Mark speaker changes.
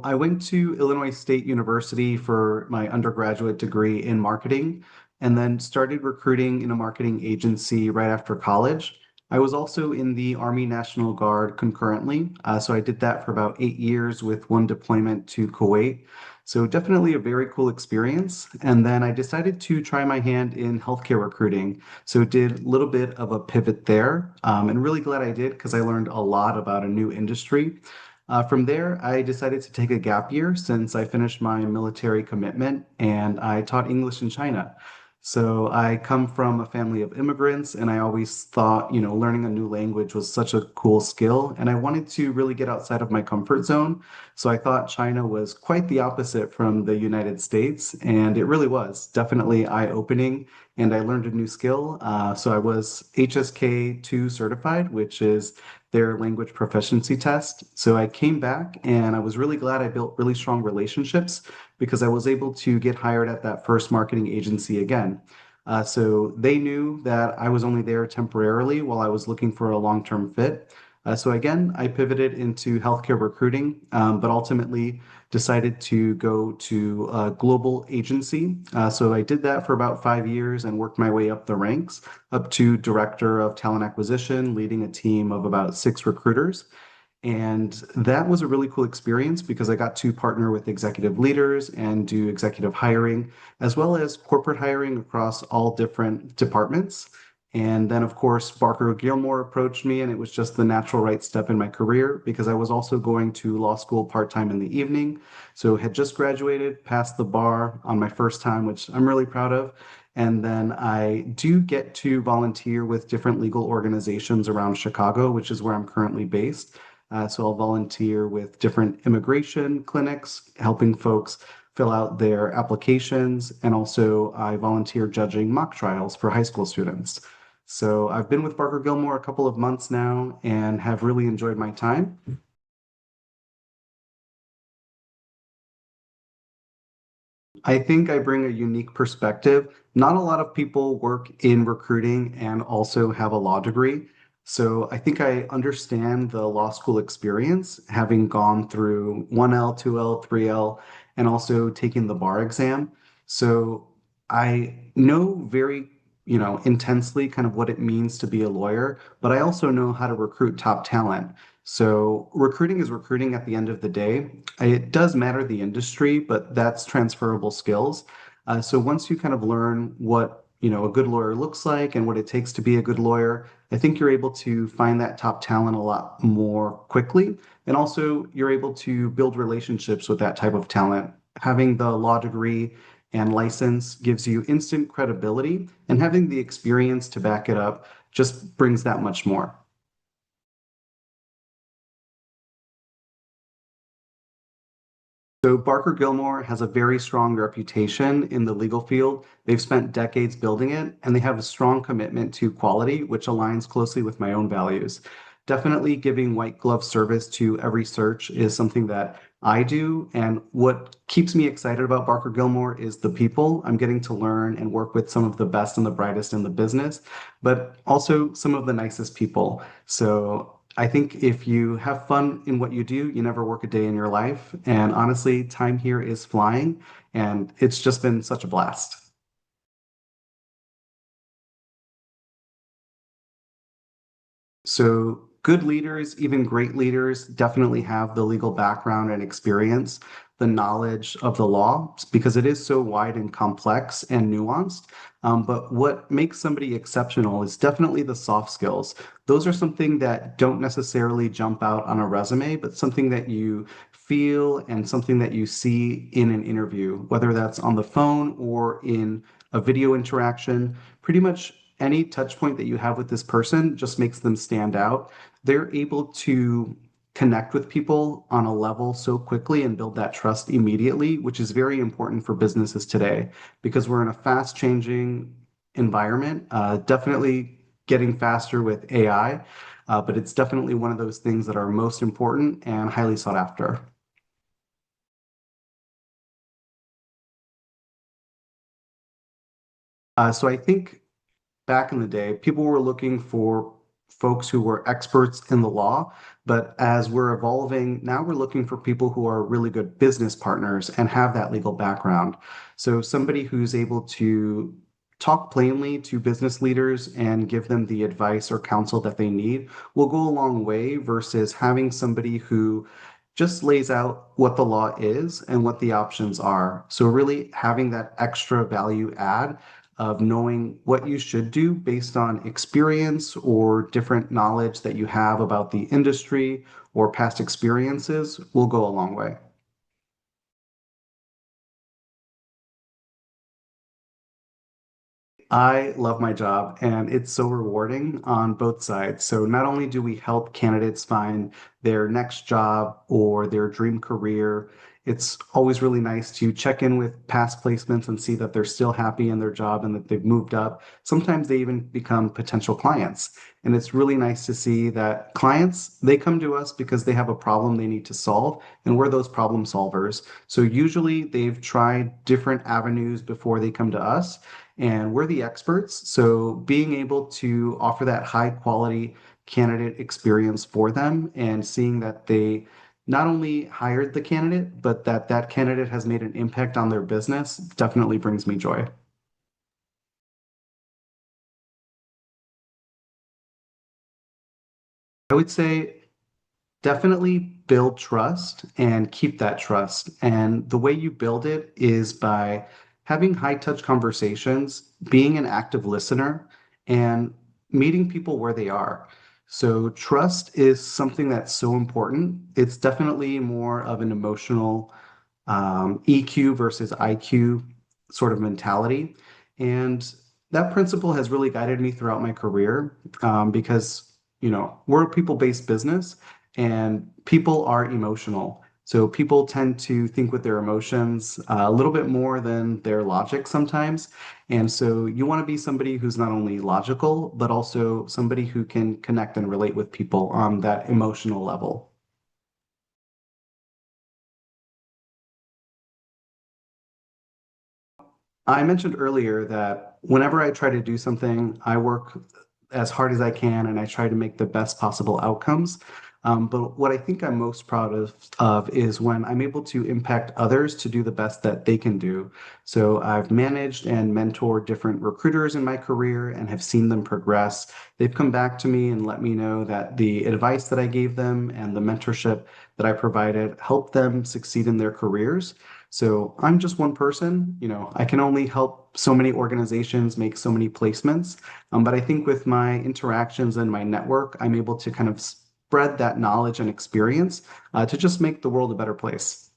Speaker 1: I went to Illinois State University for my undergraduate degree in marketing and then started recruiting in a marketing agency right after college. I was also in the Army National Guard concurrently. So I did that for about 8 years with one deployment to Kuwait. So definitely a very cool experience. And then I decided to try my hand in healthcare recruiting. So did a little bit of a pivot there, and really glad I did because I learned a lot about a new industry. From there, I decided to take a gap year since I finished my military commitment and I taught English in China. So I come from a family of immigrants, and I always thought, learning a new language was such a cool skill, and I wanted to really get outside of my comfort zone. So I thought China was quite the opposite from the United States, and it really was definitely eye-opening, and I learned a new skill. So I was HSK2 certified, which is their language proficiency test. So I came back and I was really glad I built really strong relationships because I was able to get hired at that first marketing agency again. So they knew that I was only there temporarily while I was looking for a long-term fit. So again, I pivoted into healthcare recruiting, but ultimately decided to go to a global agency. So I did that for about 5 years and worked my way up the ranks up to director of talent acquisition, leading a team of about 6 recruiters. And that was a really cool experience because I got to partner with executive leaders and do executive hiring, as well as corporate hiring across all different departments. And then, of course, BarkerGilmore approached me, and it was just the natural right step in my career because I was also going to law school part-time in the evening. So had just graduated, passed the bar on my first time, which I'm really proud of. And then I do get to volunteer with different legal organizations around Chicago, which is where I'm currently based. So I'll volunteer with different immigration clinics, helping folks fill out their applications, and also I volunteer judging mock trials for high school students. So I've been with Barker Gilmore a couple of months now and have really enjoyed my time. I think I bring a unique perspective. Not a lot of people work in recruiting and also have a law degree. So I think I understand the law school experience, having gone through 1L, 2L, 3L, and also taking the bar exam. So I know very, intensely kind of what it means to be a lawyer, but I also know how to recruit top talent. So recruiting is recruiting at the end of the day. It does matter the industry, but that's transferable skills. So once you kind of learn what, a good lawyer looks like and what it takes to be a good lawyer, I think you're able to find that top talent a lot more quickly. And also you're able to build relationships with that type of talent. Having the law degree and license gives you instant credibility, and having the experience to back it up just brings that much more. So Barker Gilmore has a very strong reputation in the legal field. They've spent decades building it, and they have a strong commitment to quality, which aligns closely with my own values. Definitely giving white glove service to every search is something that I do. And what keeps me excited about Barker Gilmore is the people. I'm getting to learn and work with some of the best and the brightest in the business, but also some of the nicest people. So I think if you have fun in what you do, you never work a day in your life. And honestly, time here is flying, and it's just been such a blast. So, good leaders, even great leaders, definitely have the legal background and experience, the knowledge of the law, because it is so wide and complex and nuanced. But what makes somebody exceptional is definitely the soft skills. Those are something that don't necessarily jump out on a resume, but something that you feel and something that you see in an interview, whether that's on the phone or in a video interaction. Pretty much any touch point that you have with this person just makes them stand out. They're able to connect with people on a level so quickly and build that trust immediately, which is very important for businesses today because we're in a fast changing environment, definitely getting faster with AI, but it's definitely one of those things that are most important and highly sought after. So I think back in the day, people were looking for folks who were experts in the law. But as we're evolving, now we're looking for people who are really good business partners and have that legal background. So somebody who's able to talk plainly to business leaders and give them the advice or counsel that they need will go a long way versus having somebody who just lays out what the law is and what the options are. So really having that extra value add of knowing what you should do based on experience or different knowledge that you have about the industry or past experiences will go a long way. I love my job and it's so rewarding on both sides. So not only do we help candidates find their next job or their dream career, it's always really nice to check in with past placements and see that they're still happy in their job and that they've moved up. Sometimes they even become potential clients. And it's really nice to see that clients, they come to us because they have a problem they need to solve, and we're those problem solvers. So usually they've tried different avenues before they come to us and we're the experts. So being able to offer that high quality candidate experience for them and seeing that they not only hired the candidate, but that that candidate has made an impact on their business definitely brings me joy. I would say definitely build trust and keep that trust. And the way you build it is by having high touch conversations, being an active listener, and meeting people where they are. So, trust is something that's so important. It's definitely more of an emotional EQ versus IQ sort of mentality. And that principle has really guided me throughout my career because, we're a people-based business and people are emotional. So people tend to think with their emotions a little bit more than their logic sometimes. And so you want to be somebody who's not only logical, but also somebody who can connect and relate with people on that emotional level. I mentioned earlier that whenever I try to do something, I work as hard as I can and I try to make the best possible outcomes. But what I think I'm most proud of is when I'm able to impact others to do the best that they can do. So I've managed and mentored different recruiters in my career and have seen them progress. They've come back to me and let me know that the advice that I gave them and the mentorship that I provided helped them succeed in their careers. So I'm just one person, I can only help so many organizations make so many placements. But I think with my interactions and my network, I'm able to kind of spread that knowledge and experience to just make the world a better place.